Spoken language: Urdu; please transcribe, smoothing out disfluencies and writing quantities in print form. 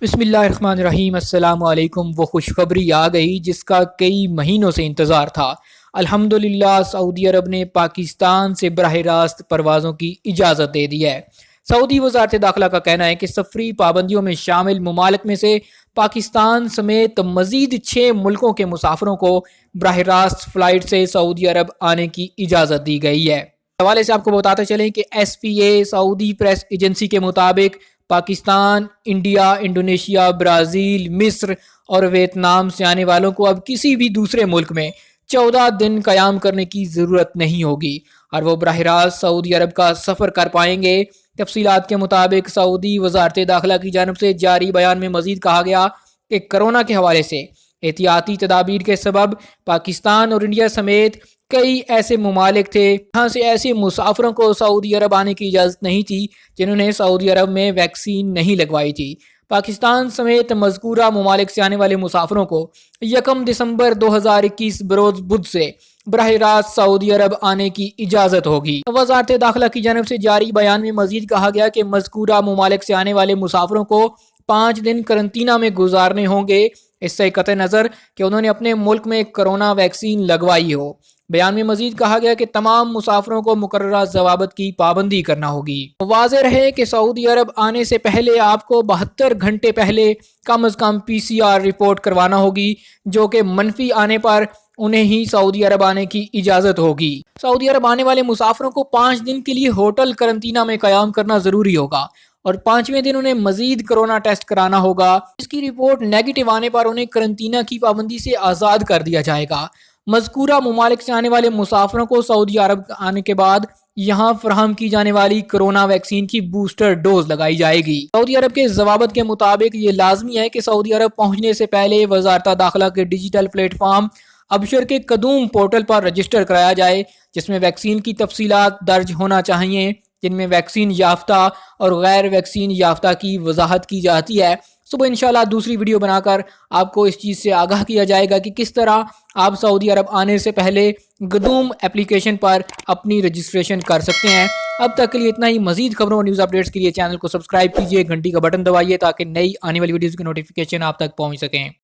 بسم اللہ الرحمن الرحیم۔ السلام علیکم۔ وہ خوشخبری آ گئی جس کا کئی مہینوں سے انتظار تھا۔ الحمدللہ سعودی عرب نے پاکستان سے براہ راست پروازوں کی اجازت دے دی ہے۔ سعودی وزارت داخلہ کا کہنا ہے کہ سفری پابندیوں میں شامل ممالک میں سے پاکستان سمیت مزید 6 ملکوں کے مسافروں کو براہ راست فلائٹ سے سعودی عرب آنے کی اجازت دی گئی ہے۔ حوالے سے آپ کو بتاتے چلیں کہ ایس پی اے سعودی پریس ایجنسی کے مطابق پاکستان، انڈیا، انڈونیشیا، برازیل، مصر اور ویتنام سے آنے والوں کو اب کسی بھی دوسرے ملک میں 14 دن قیام کرنے کی ضرورت نہیں ہوگی اور وہ براہ راست سعودی عرب کا سفر کر پائیں گے۔ تفصیلات کے مطابق سعودی وزارت داخلہ کی جانب سے جاری بیان میں مزید کہا گیا کہ کرونا کے حوالے سے احتیاطی تدابیر کے سبب پاکستان اور انڈیا سمیت کئی ایسے ممالک تھے جہاں سے ایسے مسافروں کو سعودی عرب آنے کی اجازت نہیں تھی جنہوں نے سعودی عرب میں ویکسین نہیں لگوائی تھی۔ پاکستان سمیت مذکورہ ممالک سے آنے والے مسافروں کو 1 دسمبر 2021 بروز بدھ سے براہ راست سعودی عرب آنے کی اجازت ہوگی۔ وزارت داخلہ کی جانب سے جاری بیان میں مزید کہا گیا کہ مذکورہ ممالک سے آنے والے مسافروں کو 5 دن قرنطینہ میں گزارنے ہوں گے، اس سے قطع نظر کہ انہوں نے اپنے ملک میں کرونا ویکسین لگوائی ہو۔ بیان میں مزید کہا گیا کہ تمام مسافروں کو مقررہ ضوابط کی پابندی کرنا ہوگی۔ واضح رہے کہ سعودی عرب آنے سے پہلے آپ کو 72 گھنٹے پہلے کم از کم PCR رپورٹ کروانا ہوگی، جو کہ منفی آنے پر انہیں ہی سعودی عرب آنے کی اجازت ہوگی۔ سعودی عرب آنے والے مسافروں کو 5 دن کے لیے ہوٹل قرنطینہ میں قیام کرنا ضروری ہوگا اور 5ویں دن انہیں مزید کرونا ٹیسٹ کرانا ہوگا۔ اس کی رپورٹ نیگیٹو آنے پر انہیں قرنطینہ کی پابندی سے آزاد کر دیا جائے گا۔ مذکورہ ممالک سے آنے والے مسافروں کو سعودی عرب آنے کے بعد یہاں فراہم کی جانے والی کرونا ویکسین کی بوسٹر ڈوز لگائی جائے گی۔ سعودی عرب کے ضوابط کے مطابق یہ لازمی ہے کہ سعودی عرب پہنچنے سے پہلے وزارت داخلہ کے ڈیجیٹل پلیٹ فارم ابشر کے قدوم پورٹل پر رجسٹر کرایا جائے، جس میں ویکسین کی تفصیلات درج ہونا چاہیے، جن میں ویکسین یافتہ اور غیر ویکسین یافتہ کی وضاحت کی جاتی ہے۔ صبح انشاءاللہ دوسری ویڈیو بنا کر آپ کو اس چیز سے آگاہ کیا جائے گا کہ کس طرح آپ سعودی عرب آنے سے پہلے قدوم اپلیکیشن پر اپنی رجسٹریشن کر سکتے ہیں۔ اب تک کے لیے اتنا ہی۔ مزید خبروں اور نیوز اپڈیٹس کے لیے چینل کو سبسکرائب کیجئے، گھنٹی کا بٹن دبائیے تاکہ نئی آنے والی ویڈیوز کی نوٹیفیکیشن آپ تک پہنچ سکیں۔